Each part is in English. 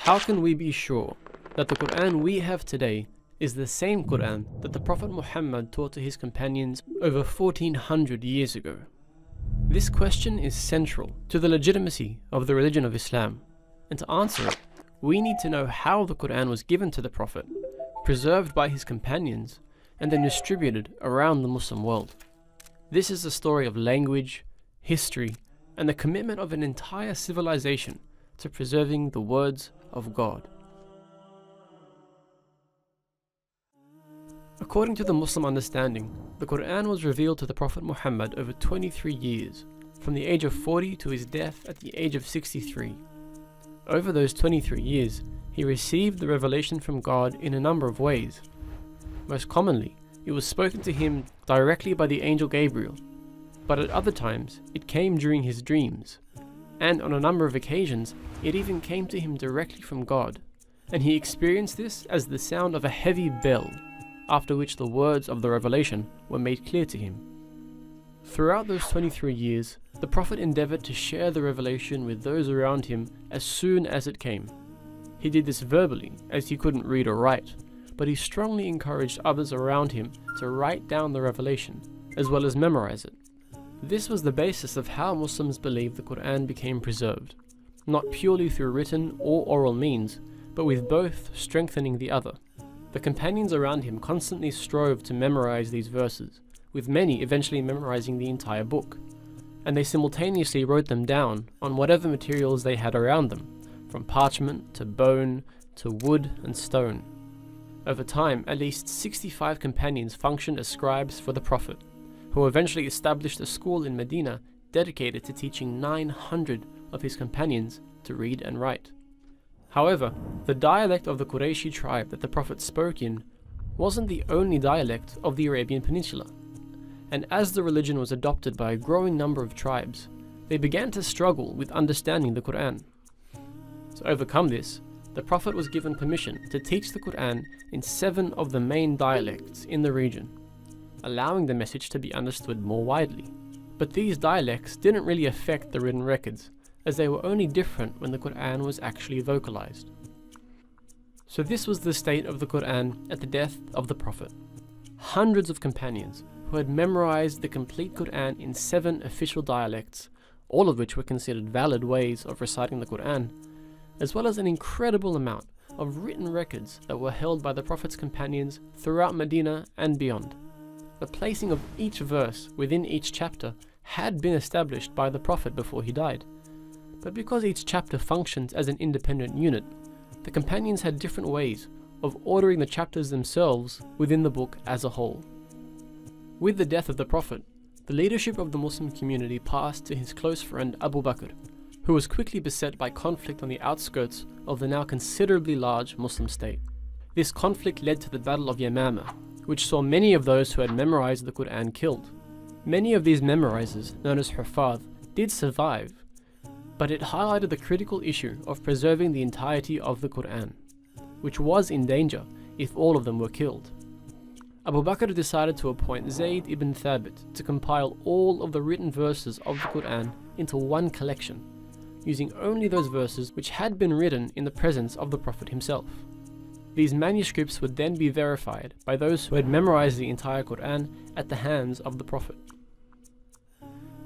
How can we be sure that the Quran we have today is the same Quran that the Prophet Muhammad taught to his companions over 1400 years ago? This question is central to the legitimacy of the religion of Islam, and to answer it, we need to know how the Quran was given to the Prophet, preserved by his companions, and then distributed around the Muslim world. This is the story of language, history, and the commitment of an entire civilization to preserving the words of God. According to the Muslim understanding, the Quran was revealed to the Prophet Muhammad over 23 years, from the age of 40 to his death at the age of 63. Over those 23 years, he received the revelation from God in a number of ways. Most commonly, it was spoken to him directly by the angel Gabriel, but at other times, it came during his dreams, and on a number of occasions, it even came to him directly from God, and he experienced this as the sound of a heavy bell, after which the words of the revelation were made clear to him. Throughout those 23 years, the Prophet endeavored to share the revelation with those around him as soon as it came. He did this verbally, as he couldn't read or write, but he strongly encouraged others around him to write down the revelation, as well as memorize it. This was the basis of how Muslims believe the Quran became preserved, not purely through written or oral means, but with both strengthening the other. The companions around him constantly strove to memorize these verses, with many eventually memorizing the entire book, and they simultaneously wrote them down on whatever materials they had around them, from parchment to bone to wood and stone. Over time, at least 65 companions functioned as scribes for the Prophet, who eventually established a school in Medina dedicated to teaching 900 of his companions to read and write. However, the dialect of the Qurayshi tribe that the Prophet spoke in wasn't the only dialect of the Arabian Peninsula, and as the religion was adopted by a growing number of tribes, they began to struggle with understanding the Quran. To overcome this, the Prophet was given permission to teach the Quran in 7 of the main dialects in the region, allowing the message to be understood more widely. But these dialects didn't really affect the written records, as they were only different when the Quran was actually vocalized. So this was the state of the Quran at the death of the Prophet. Hundreds of companions who had memorized the complete Quran in 7 official dialects, all of which were considered valid ways of reciting the Quran, as well as an incredible amount of written records that were held by the Prophet's companions throughout Medina and beyond. The placing of each verse within each chapter had been established by the Prophet before he died, but because each chapter functions as an independent unit, the companions had different ways of ordering the chapters themselves within the book as a whole. With the death of the Prophet, the leadership of the Muslim community passed to his close friend Abu Bakr, who was quickly beset by conflict on the outskirts of the now considerably large Muslim state. This conflict led to the Battle of Yamama, which saw many of those who had memorized the Quran killed. Many of these memorizers, known as Hufadh, did survive, but it highlighted the critical issue of preserving the entirety of the Quran, which was in danger if all of them were killed. Abu Bakr decided to appoint Zayd ibn Thabit to compile all of the written verses of the Quran into one collection, using only those verses which had been written in the presence of the Prophet himself. These manuscripts would then be verified by those who had memorized the entire Quran at the hands of the Prophet.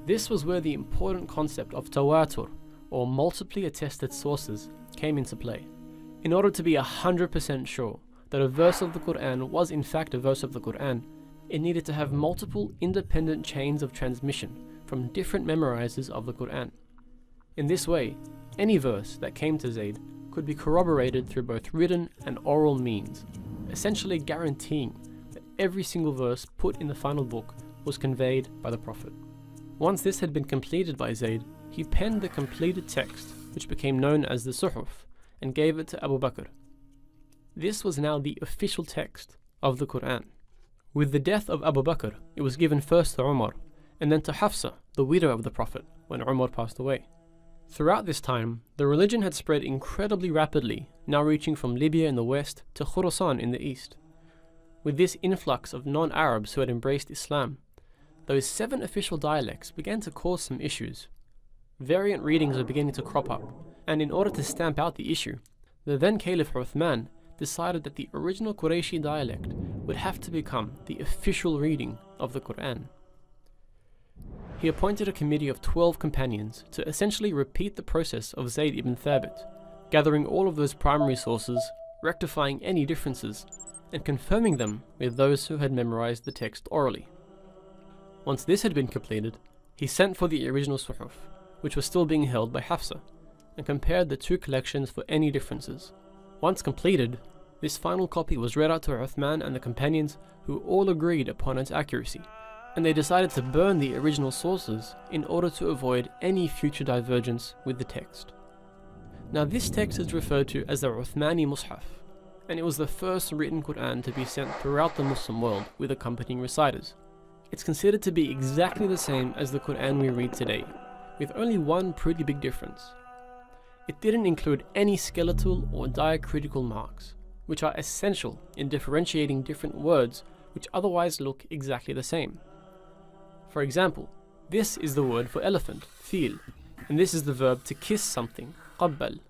This was where the important concept of tawatur, or multiply attested sources, came into play. In order to be 100% sure that a verse of the Quran was in fact a verse of the Quran, it needed to have multiple independent chains of transmission from different memorizers of the Quran. In this way, any verse that came to Zayd could be corroborated through both written and oral means, essentially guaranteeing that every single verse put in the final book was conveyed by the Prophet. Once this had been completed by Zayd, he penned the completed text, which became known as the Suhuf, and gave it to Abu Bakr. This was now the official text of the Quran. With the death of Abu Bakr, it was given first to Umar, and then to Hafsa, the widow of the Prophet, when Umar passed away. Throughout this time, the religion had spread incredibly rapidly, now reaching from Libya in the west to Khorasan in the east. With this influx of non-Arabs who had embraced Islam, those 7 official dialects began to cause some issues. Variant readings were beginning to crop up, and in order to stamp out the issue, The then Caliph Uthman decided that the original Qurayshi dialect would have to become the official reading of the Quran. He appointed a committee of 12 companions to essentially repeat the process of Zayd ibn Thabit, gathering all of those primary sources, rectifying any differences, and confirming them with those who had memorized the text orally. Once this had been completed, he sent for the original Suhuf, which was still being held by Hafsa, and compared the two collections for any differences. Once completed, this final copy was read out to Uthman and the companions, who all agreed upon its accuracy, and they decided to burn the original sources in order to avoid any future divergence with the text. Now this text is referred to as the Uthmani Mus'haf, and it was the first written Quran to be sent throughout the Muslim world with accompanying reciters. It's considered to be exactly the same as the Quran we read today, with only one pretty big difference. It didn't include any skeletal or diacritical marks, which are essential in differentiating different words which otherwise look exactly the same. For example, this is the word for elephant, fil, and this is the verb to kiss something, qabbal.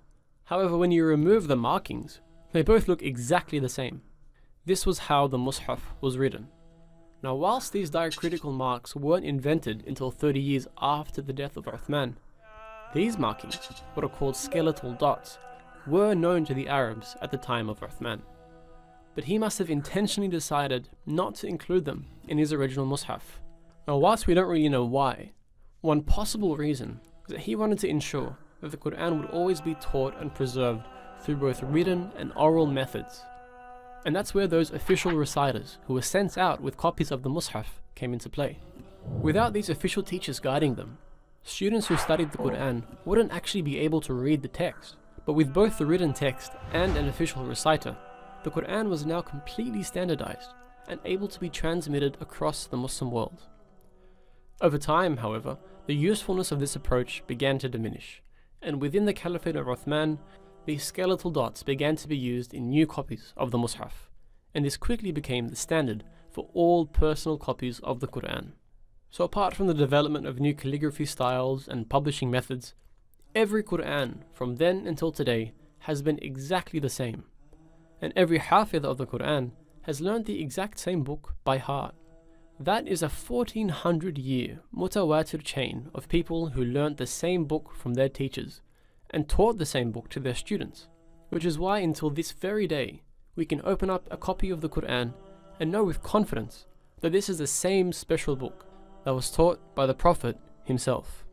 However, when you remove the markings, they both look exactly the same. This was how the Mus'haf was written. Now, whilst these diacritical marks weren't invented until 30 years after the death of Uthman, these markings, what are called skeletal dots, were known to the Arabs at the time of Uthman. But he must have intentionally decided not to include them in his original Mus'haf. Now, whilst we don't really know why, one possible reason is that he wanted to ensure that the Quran would always be taught and preserved through both written and oral methods. And that's where those official reciters who were sent out with copies of the Mus'haf came into play. Without these official teachers guiding them, students who studied the Quran wouldn't actually be able to read the text. But with both the written text and an official reciter, the Quran was now completely standardized and able to be transmitted across the Muslim world. Over time, however, the usefulness of this approach began to diminish, and within the Caliphate of Uthman, these skeletal dots began to be used in new copies of the Mus'haf, and this quickly became the standard for all personal copies of the Quran. So apart from the development of new calligraphy styles and publishing methods, every Quran from then until today has been exactly the same, and every Hafidh of the Quran has learned the exact same book by heart. That is a 1400-year mutawatir chain of people who learnt the same book from their teachers and taught the same book to their students, which is why until this very day we can open up a copy of the Quran and know with confidence that this is the same special book that was taught by the Prophet himself.